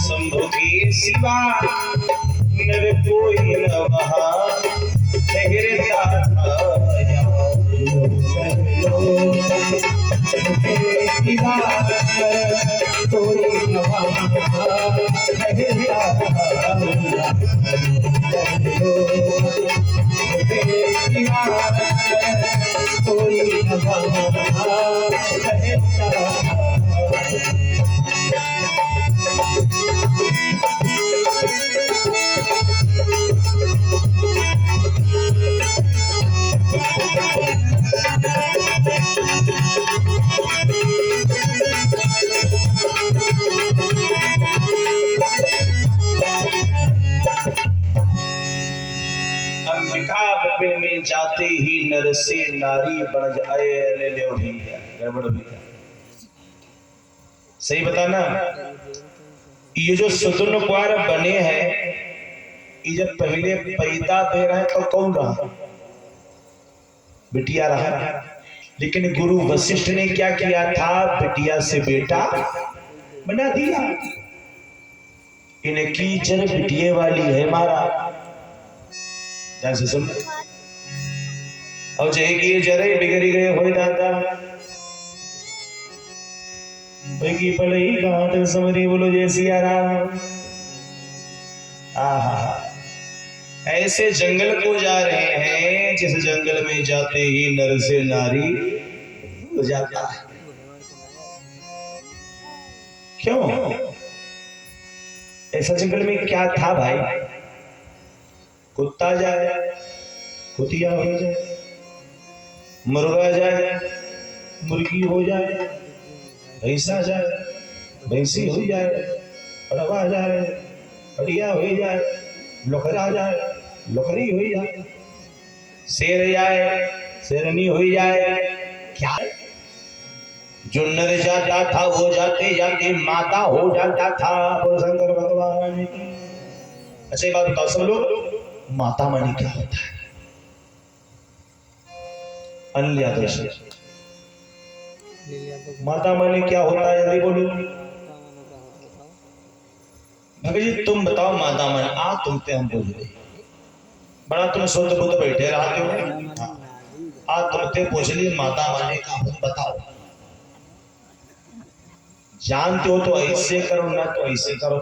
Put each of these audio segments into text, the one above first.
शंभु के सिवा नर कोई न वहा ठहरता था। अंबिका में जाते ही नर से नारी बन जाए। ले ले भैया गड़बड़ भैया सही बताना। ये जो सुदुन कुआर बने हैं ये जब पहले पैदा दे रहे तो कौन रहा? बिटिया रहा। लेकिन गुरु वशिष्ठ ने क्या किया था? बिटिया से बेटा बना दिया। इनकी जर बिटिया वाली है मारा ध्यान से सुन। और जय की जरे बिगड़ी गए हो दादा की पलई कहां समरी बोलो जय सिया राम। आहा ऐसे जंगल को जा रहे हैं जिस जंगल में जाते ही नर से नारी हो जाता है। क्यों? ऐसा जंगल में क्या था भाई? कुत्ता जाए, कुतिया हो जाए, मुर्गा जाए, मुर्गी हो जाए, भैंसा जाए, भैंसी हो जाए, पड़वा जाए, पड़िया हो जाए, लोकरा जाए, लोकरी हो जाए, शेर जाए, शेरनी हो जाए। क्या जो नर जाता था वो जाते जाते माता हो जाता था। शंकर भगवान। अच्छा ये बात बताओ सब लोग, माता माने क्या होता है? माता माने क्या होता है? जल्दी बोलो भगत जी तुम बताओ माता माने। आ तुमते हम बोल रहे बड़ा तुम सोच बुद्ध बैठे रहते हो। आ तुमते पूछ लिए माता माने क्या हो बताओ। जानते हो तो ऐसे करो ना तो ऐसे करो।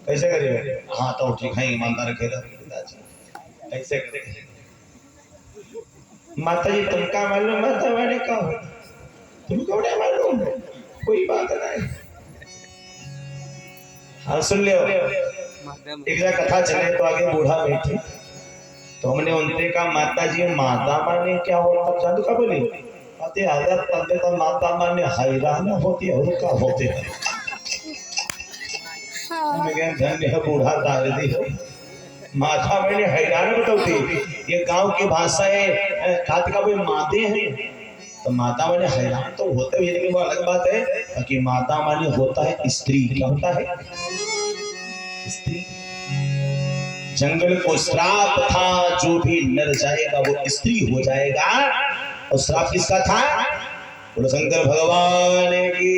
कैसे करिए? हाँ तो ठीक है ईमानदार रखेगा ऐसे करेंगे। माता जी तुमका मालूम माता माने का हो? तुमको नहीं मालूम? कोई बात नहीं। हाँ सुन ले। एक कथा चले तो आगे बूढ़ा बैठे तो हमने उनसे कहा माता जी माता माने क्या होता? जादू का बोली आते हजरत पंडित तो माता माने हैरान होती है और क्या होते हैं। धन्य है बूढ़ा दादी हो। माता मैंने हैरान बताती ये गांव की भाषा है। खाते का कोई माते हैं तो माता माने हैरान तो होते हुए लेकिन वो अलग बात है कि माता माने होता है स्त्री। क्या होता है? स्त्री। जंगल को श्राप था जो भी नर जाएगा वो स्त्री हो जाएगा। और श्राप किसका था? बोलो शंकर भगवान की।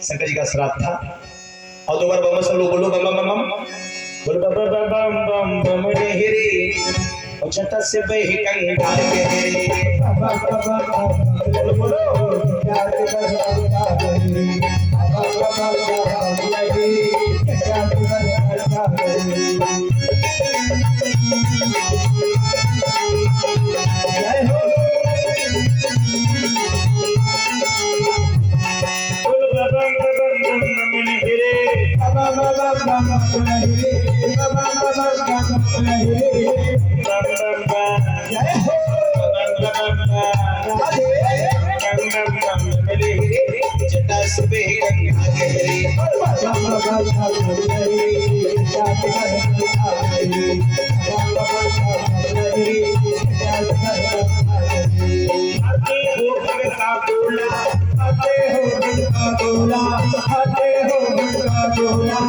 शंकर जी का श्राप था। और दो बार बम सब लोग बोलो बम बम बम बोलो बम बम बम बम बम रे रे और छटा से बही गंगा के बोलो बोलो प्यार के जटा सुबे गंगा गहरी आते हो भगता बोला आते हो भगता बोला आते हो भगता बोला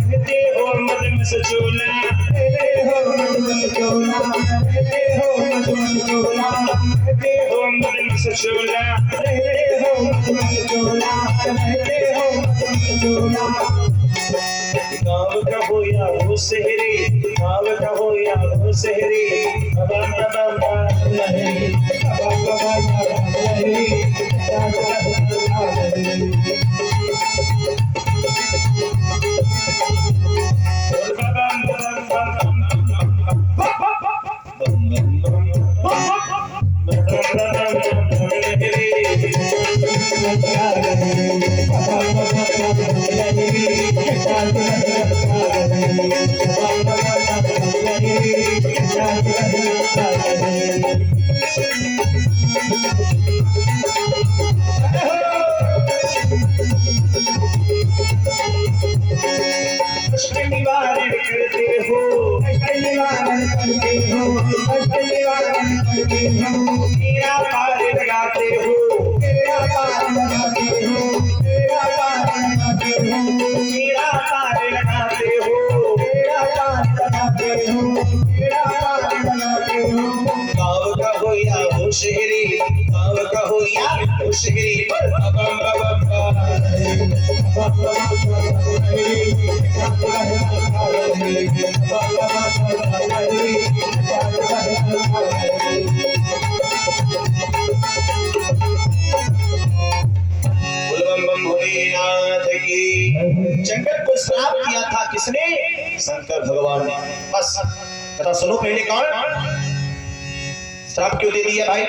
कहते हो मद में सचोला कहते हो मद में सचोला कहते हो मद में सचोला कहते हो मद में सचोला कहते हो मद में सचोला कहते हो मद में सचोला गाँव का हो या हो शहरी गाँव का हो या हो शहरी बम बम लहरी बम बम लहरी निवारण करते हो निवारण करते हो निवारण करते हो मेरा पार लगाते हो मेरा पार लगाते हो मेरा पार लगाते हो मेरा पार लगाते हो मेरा पार लगाते हो मेरा पार लगाते हो गाँव का हो या हो शहरी गाँव का हो या हो शहरी जंगल को श्राप किया था किसने? शंकर भगवान ने। बस कथा सुनो पहले कौन श्राप क्यों दे दिया भाई?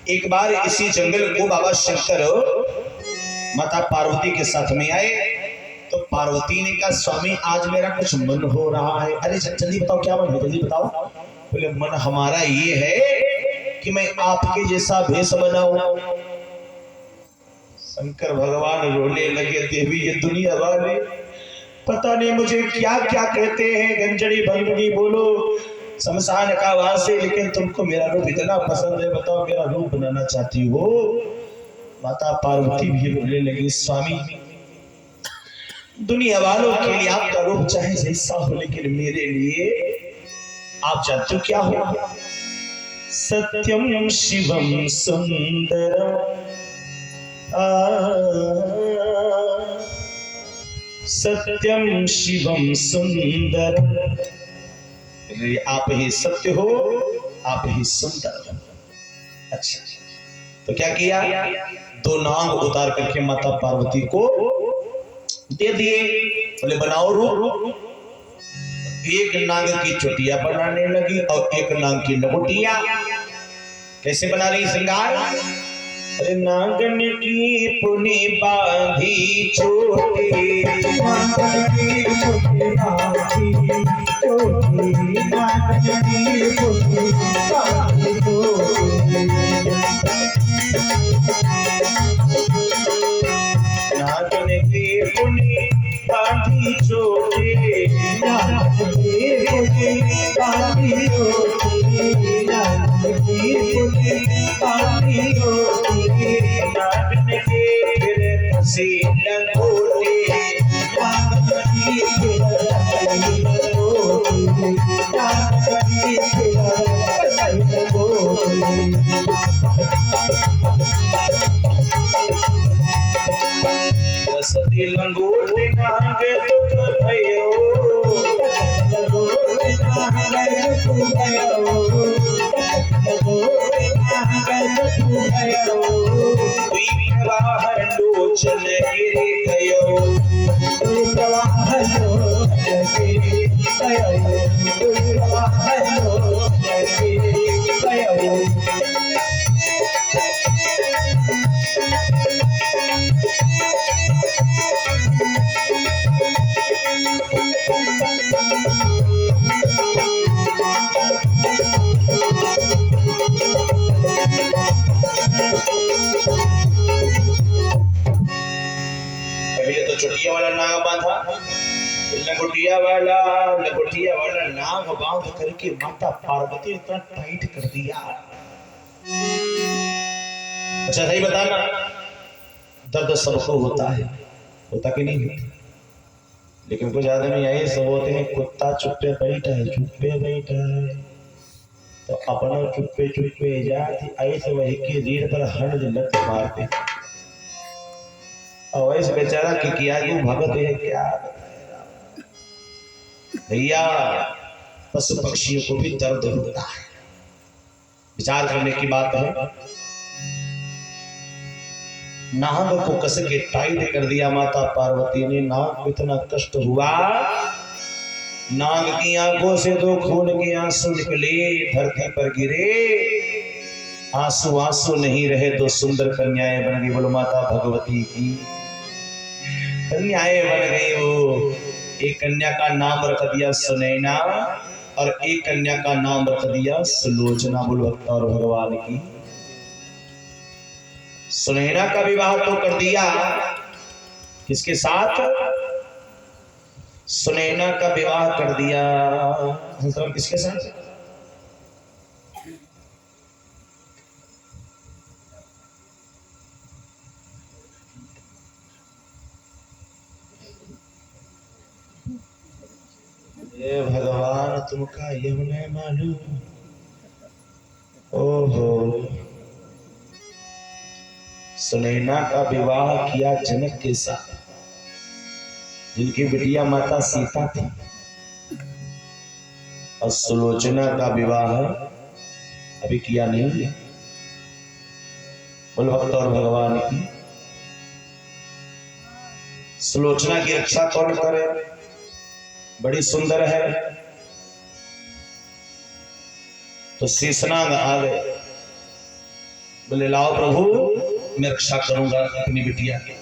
एक बार इसी जंगल को बाबा शंकर माता पार्वती के साथ में आए तो पार्वती ने कहा स्वामी आज मेरा कुछ मन हो रहा है। अरे जल्दी बताओ क्या मन है, जल्दी बताओ। बोले मन हमारा ये है कि मैं आपके जैसा भेष बनाऊं। शंकर भगवान रोने लगे देवी ये दुनिया वाले पता नहीं मुझे क्या क्या कहते हैं, गंजड़ी भंगड़ी बोलो शमशान का वास है, लेकिन तुमको मेरा रूप इतना पसंद है, बताओ मेरा रूप बनाना चाहती हो। माता पार्वती भी रोने लगी स्वामी दुनिया वालों के लिए आपका रूप चाहे जैसा हो लेकिन मेरे लिए आप जानते हो क्या हो? सत्यम शिवम सुंदरम सत्यम शिवम सुंदरम। आप ही सत्य हो, आप ही सुंदर हो। अच्छा तो क्या किया? दो नाग उतार करके माता पार्वती को दे दिए। बोले बनाओ रूप। एक नाग की चोटिया बनाने लगी और एक नाग की नगोटिया। कैसे बना रही श्रृंगार? अरे नागन की पुनी बांधी चोटी नागन की पुनी बांधी चोटी नागन की पुनी बांधी चोटी नागन की पुनी बांधी चोटी नागन की पुनी बांधी चोटी नागन की पुनी बांधी चोटी नागन के फिर फंसी लंगोटी नागन की फिर फंसी लंगोटी नागन की फिर फंसी लंगोटी सती लंगोटी नागे तुक भयो लंगोटी नागे तुक भयो लंगोटी नागे तुक भयो कोई प्रवाह लोचन गिरी गयो कोई प्रवाह लोचन गिरी गयो कोई प्रवाह लोचन गिरी गयो। पहले तो चुटिया वाला नाग बांधा, लंगोटिया वाला नाग बांध करके माता पार्वती ने इतना टाइट कर दिया। अच्छा सही बताना, दर्द सबको होता है, होता कि नहीं होता? लेकिन कुछ आदमी ऐसे होते हैं, कुत्ता चुप्पे बैठा है तो अपना चुप्पे जाती ऐसे वही की रीढ़ पर हंड लत मारते, और ऐसे बेचारा कि किया तू भगत है क्या भैया। पशु पक्षियों को भी दर्द होता है, विचार करने की बात है। नाग को कस के टाइट कर दिया माता पार्वती ने। नाग को इतना कष्ट हुआ, नाग की आंखों से तो खून के आंसू निकले, धरती पर गिरे, आंसू आंसू नहीं रहे तो सुंदर कन्याएं बन गई। बोलो माता भगवती की कन्याएं बन गई। वो एक कन्या का नाम रख दिया सुनैना और एक कन्या का नाम रख दिया सुलोचना। बोलो भक्त और भगवान की। सुनैना का विवाह तो कर दिया, किसके साथ? सुनैना का विवाह कर दिया किसके साथ? ये भगवान तुमका यमुने मालूम। ओहो, सुनैना का विवाह किया जनक के साथ, जिनकी बिटिया माता सीता थी। और सुलोचना का विवाह अभी किया नहीं है। बोलो भक्त और भगवान की। सुलोचना की रक्षा कौन करे? बड़ी सुंदर है तो शेषनाग आ गए, बोले लाओ प्रभु मैं रक्षा करूंगा अपनी बिटिया की।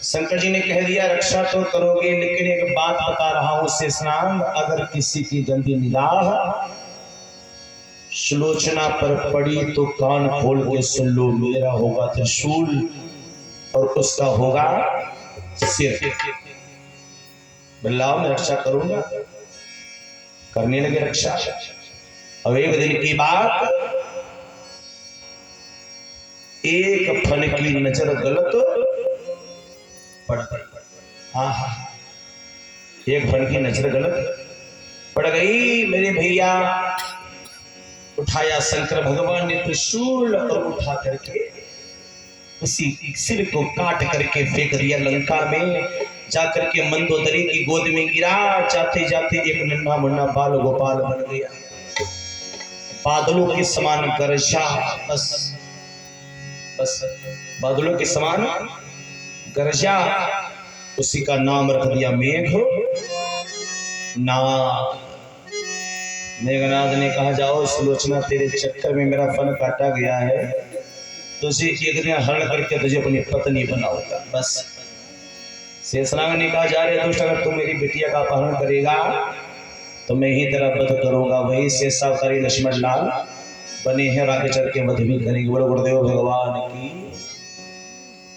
शंकर जी ने कह दिया रक्षा तो करोगे, लेकिन एक बात बता रहा हूं शेषनाग, अगर किसी की गंदी निगाह सुलोचना पर पड़ी तो कान खोल के सुन लो, मेरा होगा त्रिशूल और उसका होगा सिर। लाओ मैं रक्षा करूंगा। करने लगे रक्षा। अब एक दिन की बात, एक फन की नजर गलत पड़ गई। हाँ, एक फन की नजर गलत पड़ गई मेरे भैया। उठाया शंकर भगवान ने त्रिशूल और उठा करके उसी सिर को काट करके फेंक दिया लंका में। जाकर के मंदोदरी की गोद में गिरा। जाते जाते एक नन्हा मुन्ना बाल गोपाल बन गया। बादलों के समान गरजा, बस बादलों के समान गरजा। उसी का नाम रख दिया मेघनाद। मेघनाद ने कहा जाओ सुलोचना, तेरे चक्कर में मेरा फन काटा गया है, तो उसे एक दिन हरण करके तुझे अपनी पत्नी बनाऊंगा। बस शेषनाग ने कहा जा रहे दुष्ट, अगर तू मेरी बिटिया का अपहरण करेगा तो मैं ही तेरा वध करूंगा। वही शेषावतारी लक्ष्मण लाल बने हैं, आगे चल के वध भी करेंगे। बोलो गुरुदेव भगवान की।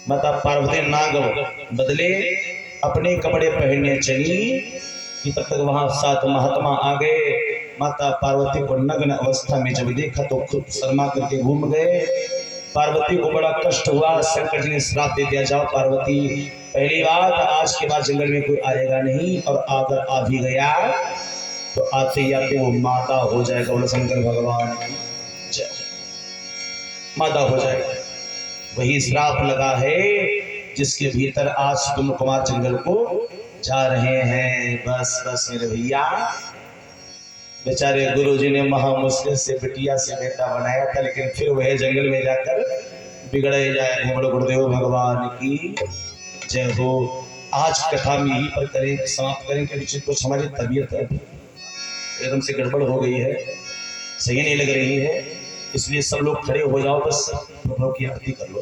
माता पार्वती नाग बदले अपने कपड़े पहनने चली कि तब तक वहां 7 महात्मा आ गए। माता पार्वती को नग्न अवस्था में जब देखा तो खुद शर्मा करके घूम गए। पार्वती को बड़ा कष्ट हुआ। शंकर जी ने श्राप दे दिया, जाओ पार्वती, पहली बात आज के बाद जंगल में कोई आएगा नहीं, और अगर आ भी गया तो आते ही आते वो माता हो जाएगा। बोलो शंकर भगवान की जय, माता हो जाएगा। वही श्राप लगा है जिसके भीतर आज तुम कुमार जंगल को जा रहे हैं। बस मेरे भैया, बेचारे गुरुजी ने महा मुश्किल से बिटिया से बेटा बनाया था, लेकिन फिर वह जंगल में जाकर बिगड़े जाए। बोलो गुरुदेव भगवान की जय हो। आज कथा में यही पर करें, समाप्त करें, क्योंकि कुछ हमारी तबीयत एकदम से गड़बड़ हो गई है, सही नहीं लग रही है, इसलिए सब लोग खड़े हो जाओ, बस प्रभु की आरती कर लो।